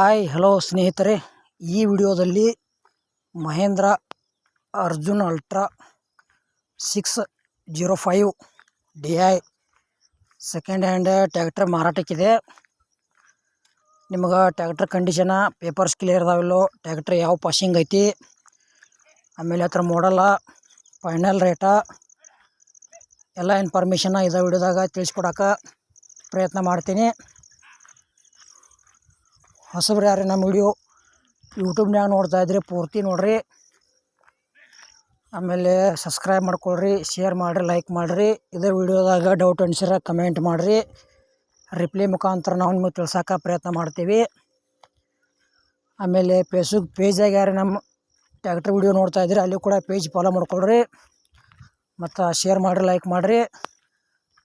Hi hello ಸ್ನೇಹಿತರೆ, ಈ ವಿಡಿಯೋದಲ್ಲಿ Mahindra Arjun ultra 605 DI second hand tractor ಮಾರಾಟಕ್ಕಿದೆ. ನಿಮಗೆ ಟ್ಯಾಕ್ಟರ್ ಕಂಡೀಷನ, ಪೇಪರ್ಸ್ ಕ್ಲಿಯರ್ ಇದಾವಿಲ್ಲೋ, ಟ್ಯಾಕ್ಟರ್ ಯಾವ ಪಾಸಿಂಗ್ ಐತಿ, ಆಮೇಲೆ ಹತ್ರ ಮಾಡಲ್ಲ, ಫೈನಲ್ ರೇಟ ಎಲ್ಲ ಇನ್ಫಾರ್ಮೇಷನ್ನ ಇದೇ ವಿಡಿಯೋದಾಗ ತಿಳಿಸ್ಕೊಡೋಕೆ ಪ್ರಯತ್ನ ಮಾಡ್ತೀನಿ. ಹೊಸಬ್ರು ಯಾರೇ ನಮ್ಮ ವಿಡಿಯೋ ಯೂಟ್ಯೂಬ್ನಾಗ ನೋಡ್ತಾ ಇದ್ರಿ ಪೂರ್ತಿ ನೋಡ್ರಿ, ಆಮೇಲೆ ಸಬ್ಸ್ಕ್ರೈಬ್ ಮಾಡ್ಕೊಳ್ರಿ, ಶೇರ್ ಮಾಡಿರಿ, ಲೈಕ್ ಮಾಡಿರಿ. ಇದೇ ವಿಡಿಯೋದಾಗ ಡೌಟ್ ಅನ್ಸಿರ ಕಮೆಂಟ್ ಮಾಡಿರಿ, ರಿಪ್ಲೈ ಮುಖಾಂತರ ನಾವು ನಿಮಗೆ ತಿಳ್ಸೋಕೆ ಪ್ರಯತ್ನ ಮಾಡ್ತೀವಿ. ಆಮೇಲೆ ಫೇಸ್ಬುಕ್ ಪೇಜಾಗ ಯಾರು ನಮ್ಮ ಟ್ಯಾಕ್ಟರ್ ವಿಡಿಯೋ ನೋಡ್ತಾ ಇದ್ರಿ ಅಲ್ಲಿ ಕೂಡ ಪೇಜ್ ಫಾಲೋ ಮಾಡ್ಕೊಳ್ರಿ, ಮತ್ತು ಶೇರ್ ಮಾಡಿರಿ, ಲೈಕ್ ಮಾಡಿರಿ.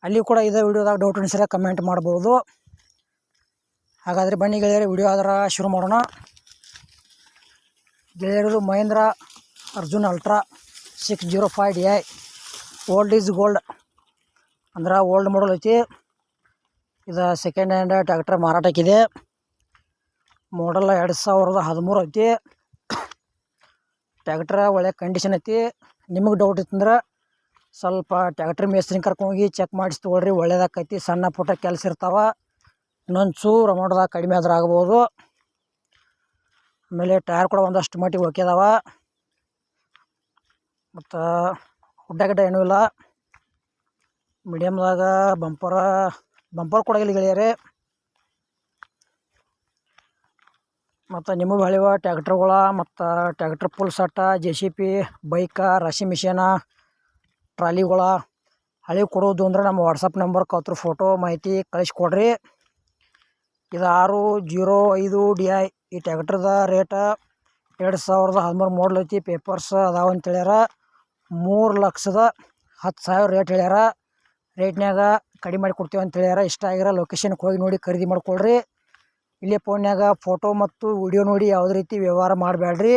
ಅಲ್ಲಿ ಕೂಡ ಇದೇ ವಿಡಿಯೋದಾಗ ಡೌಟ್ ಅನ್ಸಿರ ಕಮೆಂಟ್ ಮಾಡ್ಬೋದು. ಹಾಗಾದರೆ ಬನ್ನಿ ಗೆಳೆಯರೆ, ವಿಡಿಯೋ ಆದ್ರೆ ಶುರು ಮಾಡೋಣ. ಗೆಳೆಯರದು Mahindra Arjun ultra 605 DI old is gold ಅಂದ್ರೆ ಓಲ್ಡ್ ಮಾಡಲ್ ಐತಿ. ಇದು ಸೆಕೆಂಡ್ ಹ್ಯಾಂಡ್ ಟ್ಯಾಕ್ಟರ್ ಮಾರಾಟಕ್ಕಿದೆ. ಮಾಡಲ್ 2013 ಐತಿ. ಟ್ಯಾಕ್ಟ್ರ ಒಳ್ಳೆ ಕಂಡೀಷನ್ ಐತಿ. ನಿಮಗೆ ಡೌಟ್ ಇತ್ತಂದ್ರೆ ಸ್ವಲ್ಪ ಟ್ಯಾಕ್ಟ್ರ್ ಮೇಸ್ತ್ರಿನ ಕರ್ಕೊಂಡೋಗಿ ಚೆಕ್ ಮಾಡಿಸಿ ತೊಗೊಳ್ರಿ, ಒಳ್ಳೇದಾಕೈತಿ. ಸಣ್ಣ ಪುಟ್ಟ ಕೆಲಸ ಇರ್ತಾವೆ, ಇನ್ನೊಂದು ಚೂರು ಅಮೌಂಟ್ದಾಗ ಕಡಿಮೆ ಆದ್ರೆ ಆಗ್ಬೋದು. ಆಮೇಲೆ ಟೈರ್ ಕೂಡ ಒಂದಷ್ಟು ಮಟ್ಟಿಗೆ ಓಕೆ ಅದಾವ, ಮತ್ತು ಹುಡ್ಡಾಗಿಡ್ಡ ಏನೂ ಇಲ್ಲ. ಮೀಡಿಯಮ್ದಾಗ ಬಂಪರ್ ಕೊಡಗಿಲ್ಲ ಗೆಳೆಯರೆ. ಮತ್ತು ನಿಮಗೆ ಹಳೆವ ಟ್ಯಾಕ್ಟ್ರುಗಳ ಮತ್ತು ಟ್ಯಾಕ್ಟ್ರ್ ಫುಲ್ ಸಟ್ಟ, JCB, ಬೈಕ, ರಾಶಿ ಮಿಷಿನ, ಟ್ರಾಲಿಗಳ ಹಳೆ ಕೊಡೋದು ಅಂದ್ರೆ ನಮ್ಮ ವಾಟ್ಸಪ್ ನಂಬರ್ಗೆ ಅವ್ರ ಫೋಟೋ ಮಾಹಿತಿ ಕಳಿಸ್ಕೊಡ್ರಿ. ಇದು 605 DI. ಈ ಟ್ಯಾಕ್ಟ್ರದ ರೇಟ 2013 ಮಾಡಲ್ ಐತಿ. ಪೇಪರ್ಸ್ ಅದಾವ ಅಂತ ಹೇಳ್ಯಾರ. 3,10,000 ರೇಟ್ ಹೇಳ್ಯಾರ. ರೇಟ್ನ್ಯಾಗ ಕಡಿಮೆ ಮಾಡಿ ಕೊಡ್ತೀವಿ ಅಂತ ಹೇಳ್ಯಾರ. ಇಷ್ಟ ಆಗಿರೋ ಲೊಕೇಶನ್ಗೆ ಹೋಗಿ ನೋಡಿ ಖರೀದಿ ಮಾಡ್ಕೊಳ್ರಿ. ಇಲ್ಲೇ ಫೋನ್ಯಾಗ ಫೋಟೋ ಮತ್ತು ವಿಡಿಯೋ ನೋಡಿ ಯಾವುದೇ ರೀತಿ ವ್ಯವಹಾರ ಮಾಡಬೇಡ್ರಿ.